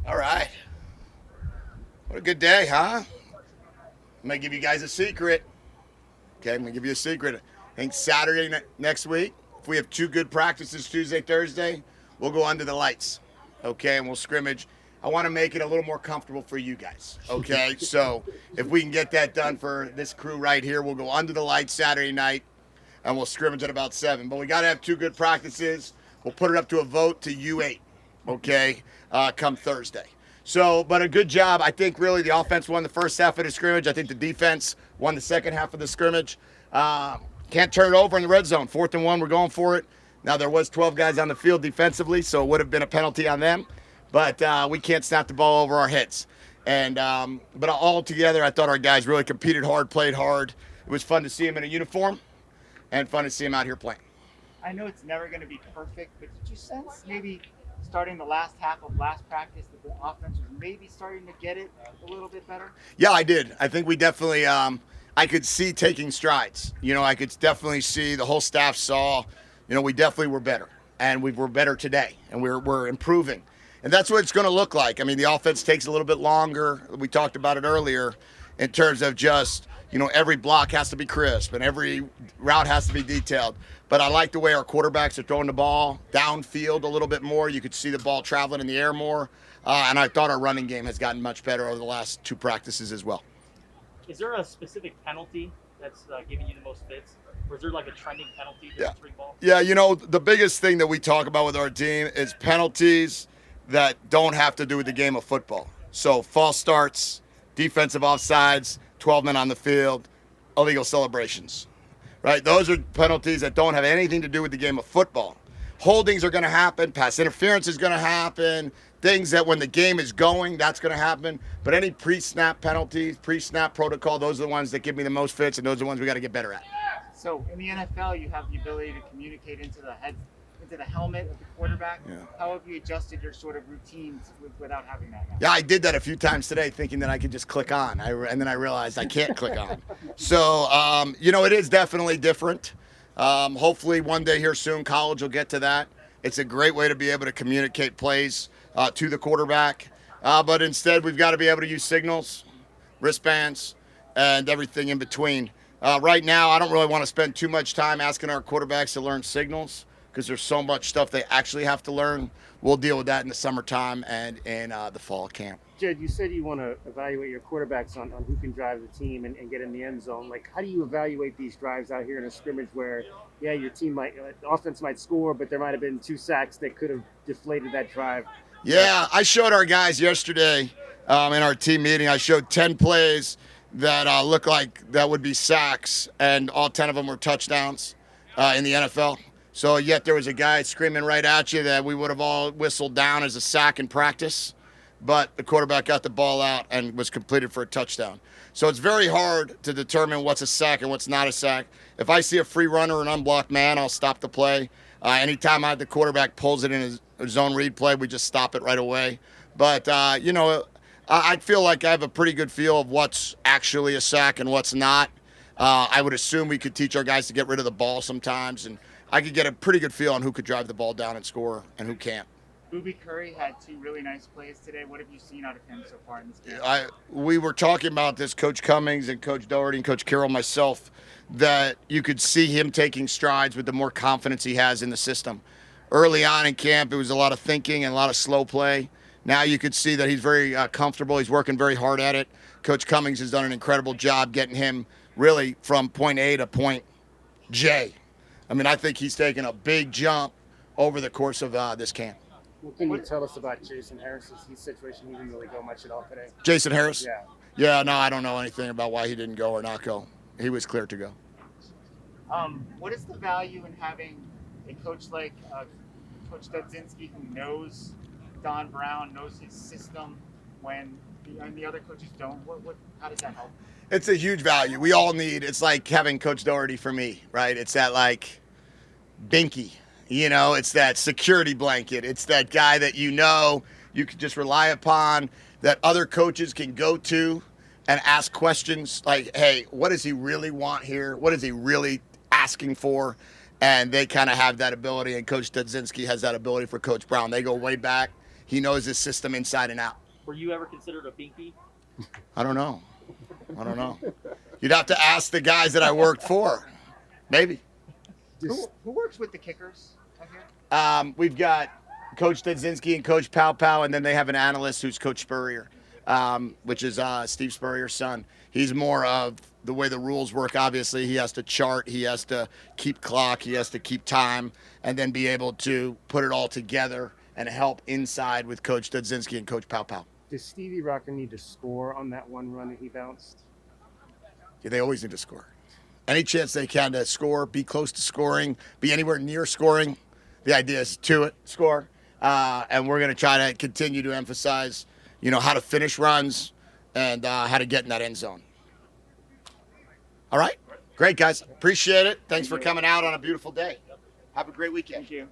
All right. What a good day, huh? I'm going to give you guys a secret. Okay, I'm going to give you a secret. I think Saturday next week, if we have two good practices Tuesday, Thursday, we'll go under the lights. Okay, and we'll scrimmage. I want to make it a little more comfortable for you guys. Okay, so if we can get that done for this crew right here, we'll go under the lights Saturday night and we'll scrimmage at about 7. But we got to have two good practices. We'll put it up to a vote to U8, okay, come Thursday. So, but a good job. I think really the offense won the first half of the scrimmage. I think the defense won the second half of the scrimmage. Can't turn it over in the red zone. 4th and 1, we're going for it. Now, there was 12 guys on the field defensively, so it would have been a penalty on them. But we can't snap the ball over our heads. And but all together, I thought our guys really competed hard, played hard. It was fun to see them in a uniform and fun to see him out here playing. I know it's never going to be perfect, but did you sense maybe starting the last half of last practice that the offense was maybe starting to get it a little bit better? Yeah, I did. I think we definitely. I could see taking strides. I could definitely see the whole staff saw. We definitely were better, and we were better today, and we're improving, and that's what it's going to look like. I mean, the offense takes a little bit longer. We talked about it earlier, in terms of just every block has to be crisp and every route has to be detailed. But I like the way our quarterbacks are throwing the ball downfield a little bit more. You could see the ball traveling in the air more. And I thought our running game has gotten much better over the last two practices as well. Is there a specific penalty that's giving you the most fits? Or is there like a trending penalty Yeah. during three ball? Yeah, the biggest thing that we talk about with our team is penalties that don't have to do with the game of football. So false starts, defensive offsides, 12 men on the field, illegal celebrations. Right? Those are penalties that don't have anything to do with the game of football. Holdings are going to happen, pass interference is going to happen, things that when the game is going, that's going to happen. But any pre-snap penalties, pre-snap protocol, those are the ones that give me the most fits, and those are the ones we got to get better at. So in the NFL, you have the ability to communicate into the head, into the helmet of the quarterback. Yeah. How have you adjusted your sort of routines without having that? Yeah, I did that a few times today, thinking that I could just click on, and then I realized I can't click on. So, it is definitely different. Hopefully, one day here soon, college will get to that. It's a great way to be able to communicate plays to the quarterback. But instead, we've got to be able to use signals, wristbands, and everything in between. Right now, I don't really want to spend too much time asking our quarterbacks to learn signals because there's so much stuff they actually have to learn. We'll deal with that in the summertime and in the fall camp. Jed, you said you want to evaluate your quarterbacks on who can drive the team and get in the end zone. Like, how do you evaluate these drives out here in a scrimmage where, yeah, your team the offense might score, but there might have been 2 sacks that could have deflated that drive? Yeah, I showed our guys yesterday in our team meeting. I showed 10 plays that look like that would be sacks, and all 10 of them were touchdowns in the NFL. So yet there was a guy screaming right at you that we would have all whistled down as a sack in practice, but the quarterback got the ball out and was completed for a touchdown. So it's very hard to determine what's a sack and what's not a sack. If I see a free runner or an unblocked man, I'll stop the play. Anytime the quarterback pulls it in his zone read play, we just stop it right away. But, I feel like I have a pretty good feel of what's actually a sack and what's not. I would assume we could teach our guys to get rid of the ball sometimes, and I could get a pretty good feel on who could drive the ball down and score and who can't. Boobie Curry had 2 really nice plays today. What have you seen out of him so far in this game? We were talking about this, Coach Cummings and Coach Doherty and Coach Carroll, myself, that you could see him taking strides with the more confidence he has in the system. Early on in camp, it was a lot of thinking and a lot of slow play. Now you could see that he's very comfortable. He's working very hard at it. Coach Cummings has done an incredible job getting him really from point A to point J. I mean, I think he's taken a big jump over the course of this camp. What can you tell us about Jason Harris's situation? He didn't really go much at all today. Jason Harris? Yeah. Yeah, no, I don't know anything about why he didn't go or not go. He was clear to go. What is the value in having a coach like Coach Dudzinski who knows Don Brown, knows his system when the other coaches don't? How does that help? It's a huge value. We all need, it's like having Coach Doherty for me, right? It's that like binky, it's that security blanket. It's that guy that you can just rely upon, that other coaches can go to and ask questions like, hey, what does he really want here? What is he really asking for? And they kind of have that ability, and Coach Dudzinski has that ability for Coach Brown. They go way back. He knows his system inside and out. Were you ever considered a binky? I don't know. You'd have to ask the guys that I worked for. Maybe. Who works with the kickers out here? We've got Coach Dudzinski and Coach Pow Pow, and then they have an analyst who's Coach Spurrier, which is Steve Spurrier's son. He's more of the way the rules work. Obviously, he has to chart, he has to keep clock, he has to keep time, and then be able to put it all together and help inside with Coach Dudzinski and Coach Pow Pow. Does Stevie Rocker need to score on that one run that he bounced? Yeah, they always need to score. Any chance they can to score, be close to scoring, be anywhere near scoring. The idea is to score. And we're going to try to continue to emphasize, how to finish runs and how to get in that end zone. All right. Great, guys. Appreciate it. Thanks for coming out on a beautiful day. Have a great weekend. Thank you.